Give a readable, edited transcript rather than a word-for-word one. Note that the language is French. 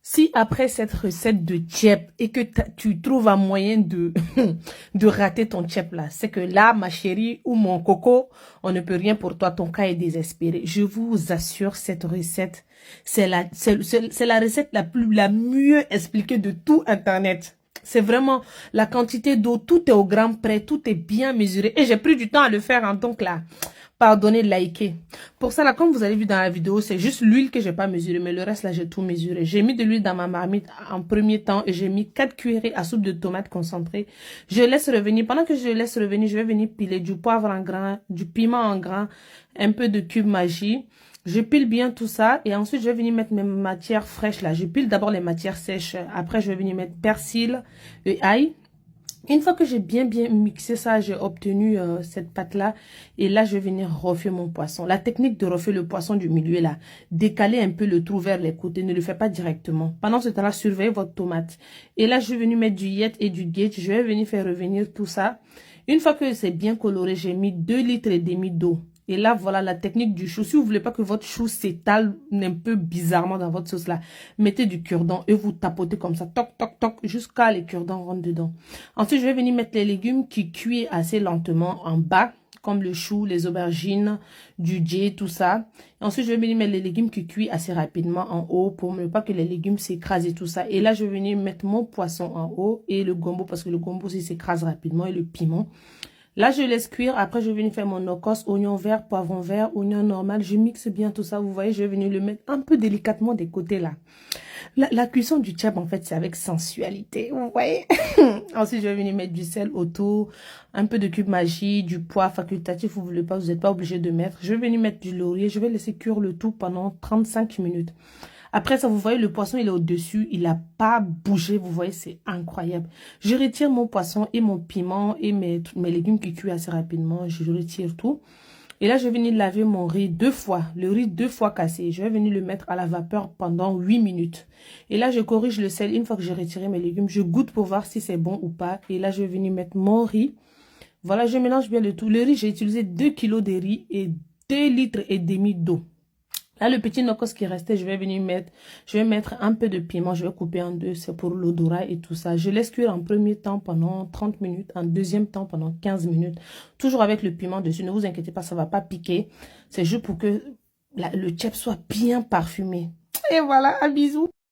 Si après cette recette de tchèp et que tu trouves un moyen de, de rater ton tchèp là, c'est que là, ma chérie ou mon coco, on ne peut rien pour toi, ton cas est désespéré. Je vous assure, cette recette, c'est la recette la mieux expliquée de tout Internet. C'est vraiment la quantité d'eau, tout est au gramme près, tout est bien mesuré. Et j'ai pris du temps à le faire, hein, donc là, pardonnez, likez. Pour ça, là, comme vous avez vu dans la vidéo, c'est juste l'huile que j'ai pas mesurée, mais le reste, là, j'ai tout mesuré. J'ai mis de l'huile dans ma marmite en premier temps et j'ai mis 4 cuillerées à soupe de tomates concentrées. Je laisse revenir. Pendant que je laisse revenir, je vais venir piler du poivre en grains, du piment en grains, un peu de cube magie. Je pile bien tout ça et ensuite, je vais venir mettre mes matières fraîches, là. Je pile d'abord les matières sèches. Après, je vais venir mettre persil et ail. Une fois que j'ai bien mixé ça, j'ai obtenu cette pâte-là. Et là, je vais venir refaire mon poisson. La technique de refaire le poisson du milieu, là, décaler un peu le trou vers les côtés. Ne le faites pas directement. Pendant ce temps-là, surveillez votre tomate. Et là, je vais venir mettre du yet et du gate. Je vais venir faire revenir tout ça. Une fois que c'est bien coloré, j'ai mis 2,5 litres d'eau. Et là, voilà la technique du chou. Si vous voulez pas que votre chou s'étale un peu bizarrement dans votre sauce là, mettez du cure-dent et vous tapotez comme ça, toc, toc, toc, jusqu'à les cure-dents rentrent dedans. Ensuite, je vais venir mettre les légumes qui cuisent assez lentement en bas, comme le chou, les aubergines, du djé, tout ça. Ensuite, je vais venir mettre les légumes qui cuisent assez rapidement en haut pour ne pas que les légumes s'écrasent et tout ça. Et là, je vais venir mettre mon poisson en haut et le gombo parce que le gombo aussi s'écrase rapidement et le piment. Là, je laisse cuire. Après, je vais venir faire mon nokos, oignon vert, poivron vert, oignon normal. Je mixe bien tout ça. Vous voyez, je vais venir le mettre un peu délicatement des côtés là. La cuisson du tchèp, en fait, c'est avec sensualité. Vous voyez. Ensuite, je vais venir mettre du sel autour, un peu de cube magie, du poivre facultatif. Vous voulez pas, vous n'êtes pas obligé de mettre. Je vais venir mettre du laurier. Je vais laisser cuire le tout pendant 35 minutes. Après ça, vous voyez, le poisson, il est au-dessus. Il n'a pas bougé. Vous voyez, c'est incroyable. Je retire mon poisson et mon piment et mes légumes qui cuisent assez rapidement. Je retire tout. Et là, je vais venir laver mon riz 2 fois. Le riz 2 fois cassé. Je vais venir le mettre à la vapeur pendant 8 minutes. Et là, je corrige le sel. Une fois que j'ai retiré mes légumes, je goûte pour voir si c'est bon ou pas. Et là, je vais venir mettre mon riz. Voilà, je mélange bien le tout. Le riz, j'ai utilisé 2 kilos de riz et 2,5 litres d'eau. Là, le petit nokos qui restait, je vais mettre un peu de piment, je vais couper en deux, c'est pour l'odorat et tout ça. Je laisse cuire en premier temps pendant 30 minutes, en deuxième temps pendant 15 minutes. Toujours avec le piment dessus, ne vous inquiétez pas, ça va pas piquer. C'est juste pour que le tchèp soit bien parfumé. Et voilà, un bisou.